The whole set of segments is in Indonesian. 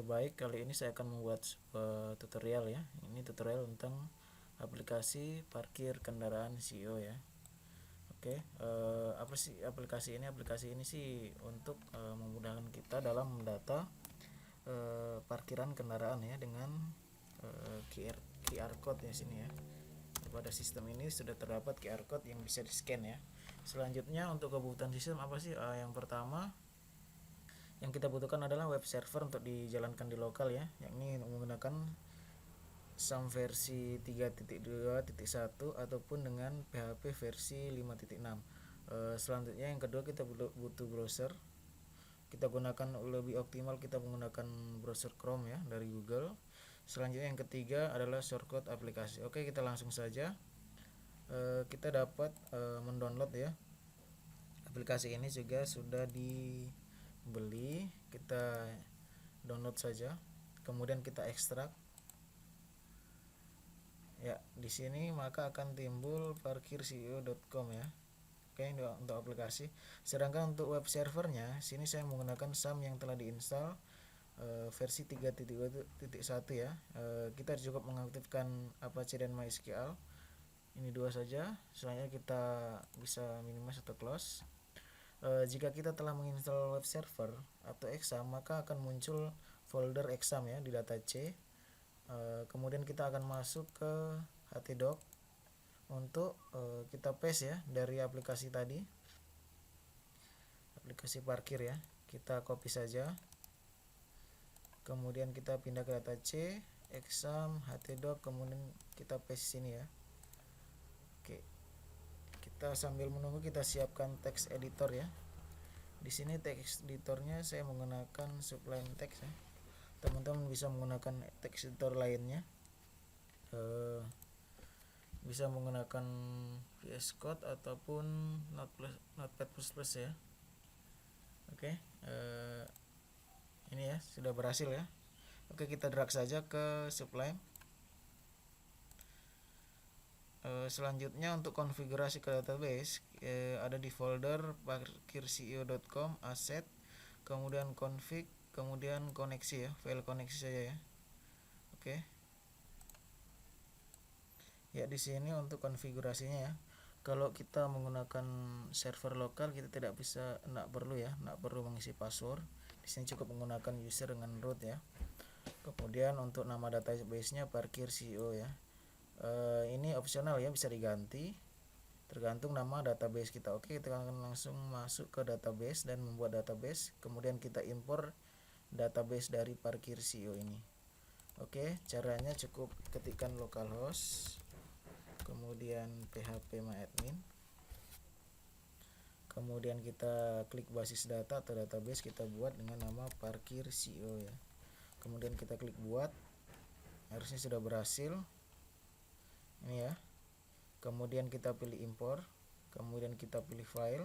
Baik, kali ini saya akan membuat sebuah tutorial ya. Ini tutorial tentang aplikasi parkir kendaraan CEO ya. Oke, apa sih aplikasi ini? Aplikasi ini sih untuk memudahkan kita dalam mendata parkiran kendaraan ya dengan QR code ya sini ya. Pada sistem ini sudah terdapat QR code yang bisa di-scan ya. Selanjutnya untuk kebutuhan sistem apa sih? Yang pertama yang kita butuhkan adalah web server untuk dijalankan di lokal ya, yakni menggunakan SAM versi 3.2.1 ataupun dengan PHP versi 5.6. Selanjutnya yang kedua kita butuh browser. Kita gunakan lebih optimal kita menggunakan browser Chrome ya dari Google. Selanjutnya yang ketiga adalah shortcut aplikasi. Oke, kita langsung saja. Kita dapat mendownload ya. Aplikasi ini juga sudah dibeli, kita download saja. Kemudian kita ekstrak. Ya, di sini maka akan timbul parkirceo.com ya. Oke, ini untuk aplikasi. Sedangkan untuk web servernya, sini saya menggunakan SAM yang telah diinstal versi 3.2.1 ya. Kita cukup mengaktifkan Apache dan MySQL. Ini dua saja. Selanjutnya kita bisa minimize atau close. Jika kita telah menginstal web server atau exam, maka akan muncul folder exam ya di data C. Kemudian kita akan masuk ke htdoc untuk kita paste ya dari aplikasi tadi, aplikasi parkir ya. Kita copy saja, kemudian kita pindah ke data C, exam, htdoc, kemudian kita paste sini ya. Oke, kita sambil menunggu kita siapkan text editor ya. Di sini text editornya saya menggunakan Sublime Text ya. Teman-teman bisa menggunakan text editor lainnya, bisa menggunakan VS Code ataupun Notepad++ ya. Oke, ini ya sudah berhasil ya. Oke, kita drag saja ke Sublime. Selanjutnya untuk konfigurasi ke database ada di folder parkirceo.com asset, kemudian config, kemudian koneksi ya, file koneksi saja ya. Oke. Ya, di sini untuk konfigurasinya ya. Kalau kita menggunakan server lokal kita tidak perlu mengisi password. Di sini cukup menggunakan user dengan root ya. Kemudian untuk nama database-nya parkirceo ya. Ini opsional ya, bisa diganti tergantung nama database kita. Oke, kita akan langsung masuk ke database dan membuat database, kemudian kita impor database dari parkirceo ini. Oke, caranya cukup ketikkan localhost, kemudian phpMyAdmin, kemudian kita klik basis data atau database, kita buat dengan nama parkirceo ya. Kemudian kita klik buat, harusnya sudah berhasil ini ya. Kemudian kita pilih impor, kemudian kita pilih file.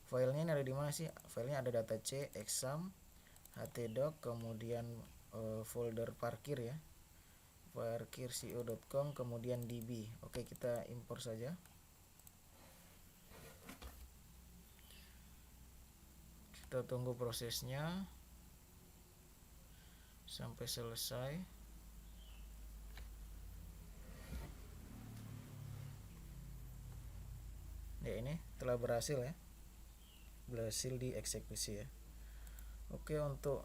Filenya ini ada di mana sih? Filenya ada data C, exam, htdoc, kemudian folder parkir ya, parkirceo.com, kemudian db. Oke, kita impor saja. Kita tunggu prosesnya sampai selesai. Ya, ini telah berhasil ya, berhasil dieksekusi ya. Oke, untuk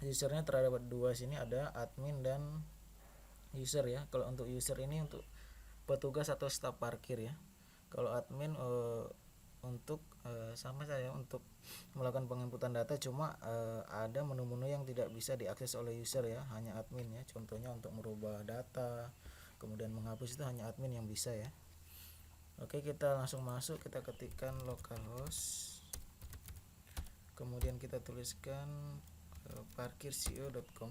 usernya terdapat dua sini, ada admin dan user ya. Kalau untuk user ini untuk petugas atau staf parkir ya. Kalau admin untuk sama saja untuk melakukan penginputan data, cuma ada menu-menu yang tidak bisa diakses oleh user ya, hanya admin ya. Contohnya untuk merubah data, kemudian menghapus, itu hanya admin yang bisa ya. Oke, kita langsung masuk, kita ketikkan localhost, kemudian kita tuliskan parkirceo.com.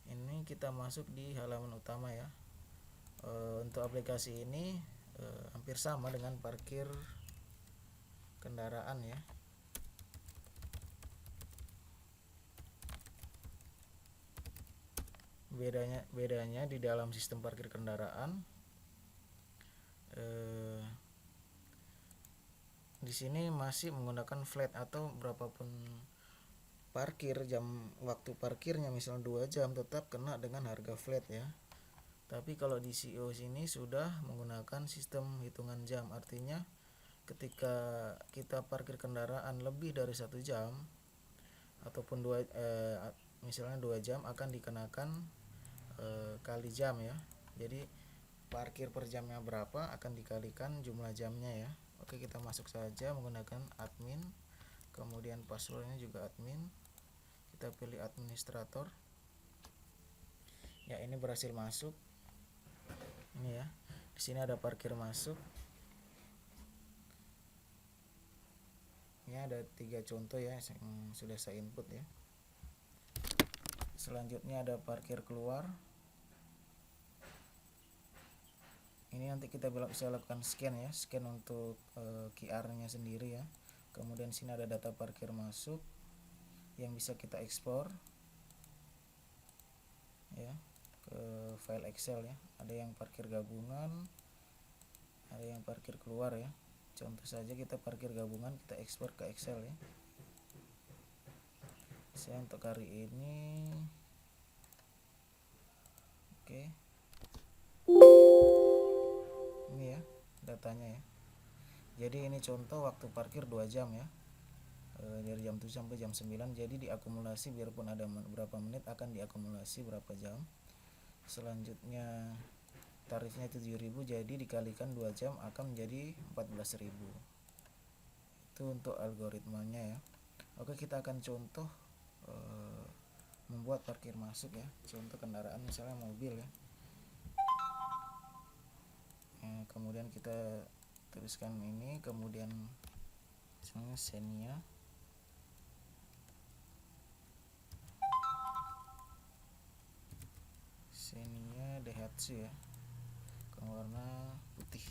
Ini kita masuk di halaman utama ya. Untuk aplikasi ini hampir sama dengan parkir kendaraan ya. Bedanya di dalam sistem parkir kendaraan, di sini masih menggunakan flat atau berapapun parkir, waktu parkirnya misal 2 jam, tetap kena dengan harga flat ya. Tapi kalau di CEO sini sudah menggunakan sistem hitungan jam, artinya ketika kita parkir kendaraan lebih dari 1 jam ataupun misalnya 2 jam, akan dikenakan kali jam ya. Jadi parkir per jamnya berapa akan dikalikan jumlah jamnya ya. Oke, kita masuk saja menggunakan admin, kemudian passwordnya juga admin, kita pilih administrator ya. Ini berhasil masuk ini ya. Di sini ada parkir masuk. Ini ada 3 contoh ya yang sudah saya input ya. Selanjutnya ada parkir keluar. Ini nanti kita bisa lakukan scan ya, scan untuk QR-nya sendiri ya. Kemudian sini ada data parkir masuk yang bisa kita ekspor ya ke file Excel ya. Ada yang parkir gabungan, ada yang parkir keluar ya. Contoh saja kita parkir gabungan, kita ekspor ke Excel ya. Saya untuk hari ini oke. Ini ya datanya ya. Jadi ini contoh waktu parkir 2 jam ya, dari jam 7 sampai jam 9. Jadi diakumulasi, biarpun ada berapa menit akan diakumulasi berapa jam. Selanjutnya tarifnya 7.000, jadi dikalikan 2 jam akan menjadi 14.000. Itu untuk algoritmanya ya. Oke, kita akan contoh membuat parkir masuk ya. Contoh kendaraan misalnya mobil ya. Kemudian kita tuliskan ini, kemudian misalnya Xenia Daihatsu ya, warna putih.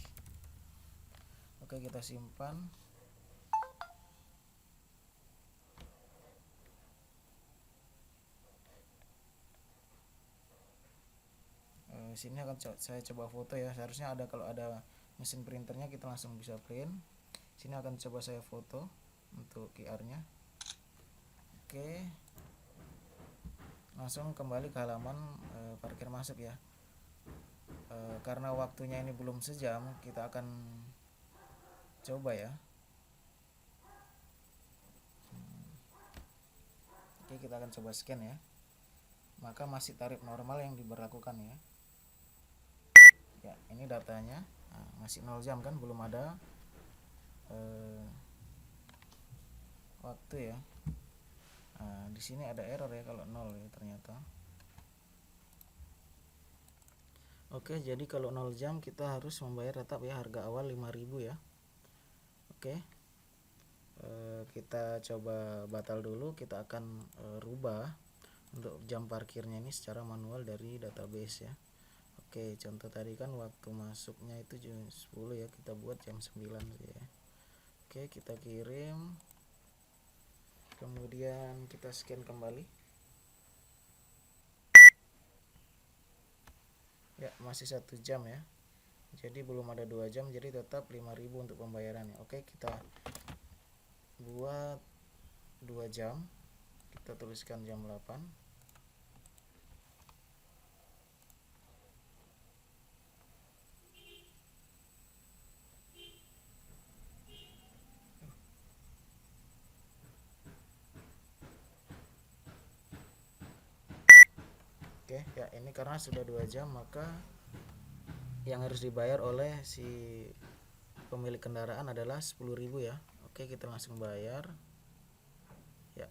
Oke, kita simpan. Sini akan saya coba foto ya. Seharusnya ada, kalau ada mesin printernya kita langsung bisa print. Sini akan coba saya foto untuk QR-nya. Oke, langsung kembali ke halaman parkir masuk ya. Karena waktunya ini belum sejam, kita akan coba ya. Oke, kita akan coba scan ya. Maka masih tarif normal yang diberlakukan ya. Ya, ini datanya. Masih 0 jam kan, belum ada waktu ya. Di sini ada error ya kalau 0 ya ternyata. Oke, jadi kalau 0 jam kita harus membayar tetap ya harga awal 5.000 ya. Oke, kita coba batal dulu. Kita akan rubah untuk jam parkirnya ini secara manual dari database ya. Oke, contoh tadi kan waktu masuknya itu jam 10 ya, kita buat jam 9 ya. Oke, kita kirim, kemudian kita scan kembali ya. Masih 1 jam ya, jadi belum ada 2 jam, jadi tetap 5.000 untuk pembayarannya. Oke, kita buat 2 jam, kita tuliskan jam 8. Oke ya, ini karena sudah 2 jam, maka yang harus dibayar oleh si pemilik kendaraan adalah 10.000 ya. Oke, kita langsung bayar ya.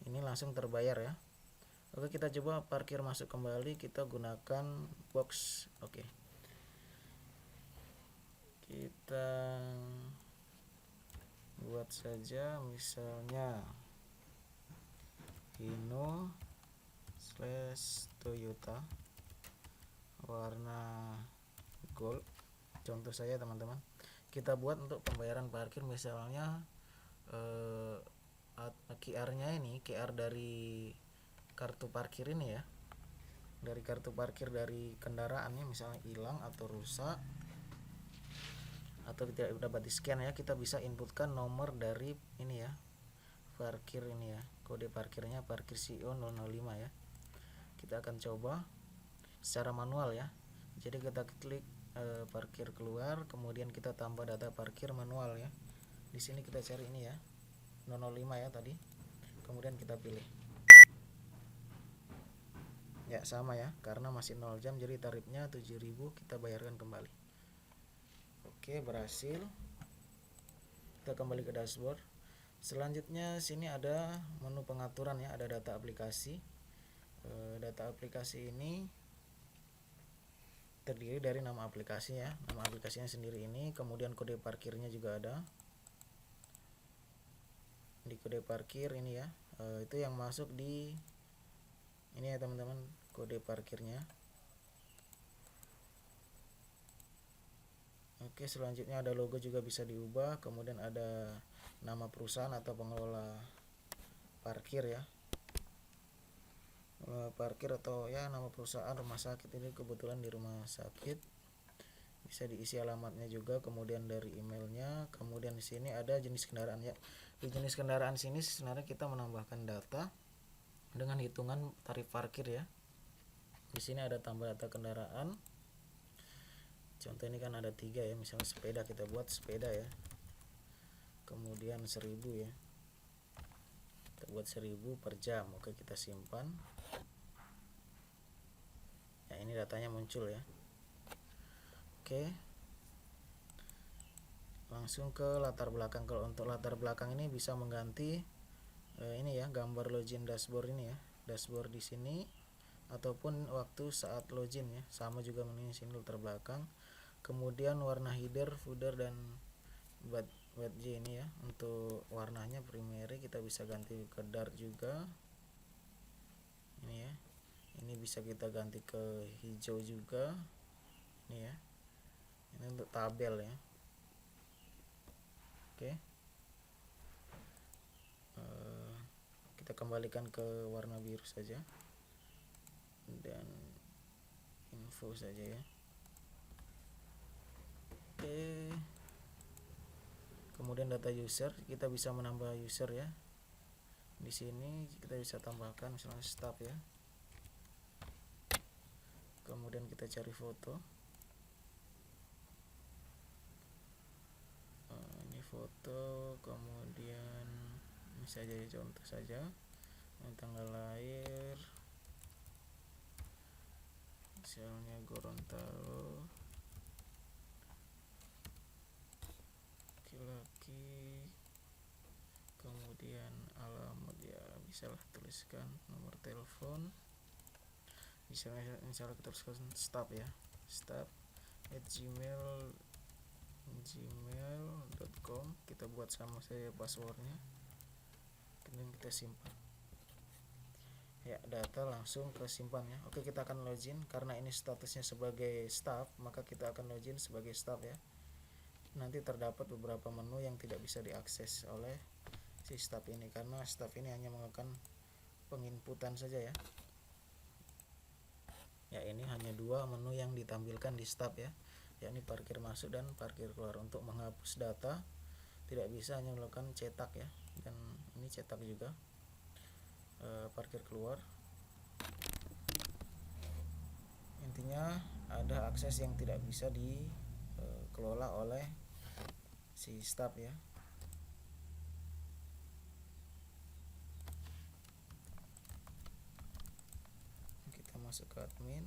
Ini langsung terbayar ya. Oke, kita coba parkir masuk kembali, kita gunakan box. Oke, kita buat saja misalnya Hino/Toyota warna gold, contoh saya teman-teman. Kita buat untuk pembayaran parkir misalnya QR-nya ini, QR dari kartu parkir ini ya, dari kartu parkir dari kendaraannya misalnya hilang atau rusak atau tidak dapat di scan ya, kita bisa inputkan nomor dari ini ya, parkir ini ya, kode parkirnya parkir CEO 005 ya. Kita akan coba secara manual ya. Jadi kita klik parkir keluar, kemudian kita tambah data parkir manual ya. Di sini kita cari ini ya, 005 ya tadi. Kemudian kita pilih. Ya sama ya, karena masih 0 jam jadi tarifnya 7.000 kita bayarkan kembali. Oke, berhasil. Kita kembali ke dashboard. Selanjutnya sini ada menu pengaturan ya, ada data aplikasi. Data aplikasi ini terdiri dari nama aplikasi ya, nama aplikasinya sendiri ini, kemudian kode parkirnya juga ada. Di kode parkir ini ya, itu yang masuk di ini ya teman-teman, kode parkirnya. Oke, selanjutnya ada logo juga bisa diubah, kemudian ada nama perusahaan atau pengelola parkir ya, parkir atau ya nama perusahaan rumah sakit, ini kebetulan di rumah sakit. Bisa diisi alamatnya juga, kemudian dari emailnya, kemudian di sini ada jenis kendaraan ya. Di jenis kendaraan sini sebenarnya kita menambahkan data dengan hitungan tarif parkir ya. Di sini ada tambah data kendaraan. Contoh ini kan ada 3 ya, misalnya sepeda, kita buat sepeda ya. Kemudian 1000 ya. Kita buat 1000 per jam. Oke, kita simpan. Ya, ini datanya muncul ya. Oke. Langsung ke latar belakang. Kalau untuk latar belakang ini bisa mengganti ini ya, gambar login dashboard ini ya. Dashboard di sini ataupun waktu saat login ya, sama juga menu sini latar belakang. Kemudian warna header, footer dan badge ini ya, untuk warnanya primary kita bisa ganti ke dark juga. Ini ya. Ini bisa kita ganti ke hijau juga. Ini ya. Ini untuk tabel ya. Oke. Kita kembalikan ke warna biru saja. Dan info saja ya. Oke. Kemudian data user, kita bisa menambah user ya. Di sini kita bisa tambahkan misalnya staff ya. Kemudian kita cari foto. Ini foto, kemudian ini saja ya, contoh saja. Tanggal lahir misalnya Gorontalo, laki-laki, kemudian alamat ya bisalah tuliskan nomor telepon, misalnya kita tuliskan staff ya, staff@gmail.com. kita buat sama saja passwordnya, kemudian kita simpan ya. Data langsung ke simpan ya. Oke, kita akan login karena ini statusnya sebagai staff, maka kita akan login sebagai staff ya. Nanti terdapat beberapa menu yang tidak bisa diakses oleh si staff ini karena staff ini hanya melakukan penginputan saja ya. Ya, ini hanya 2 menu yang ditampilkan di staff ya, yakni parkir masuk dan parkir keluar. Untuk menghapus data tidak bisa, hanya melakukan cetak ya, dan ini cetak juga. Parkir keluar, intinya ada akses yang tidak bisa dikelola oleh si staff ya. Kita masuk ke admin.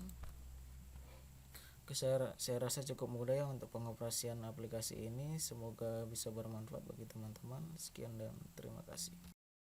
Oke, saya rasa cukup mudah ya untuk pengoperasian aplikasi ini. Semoga bisa bermanfaat bagi teman-teman. Sekian dan terima kasih.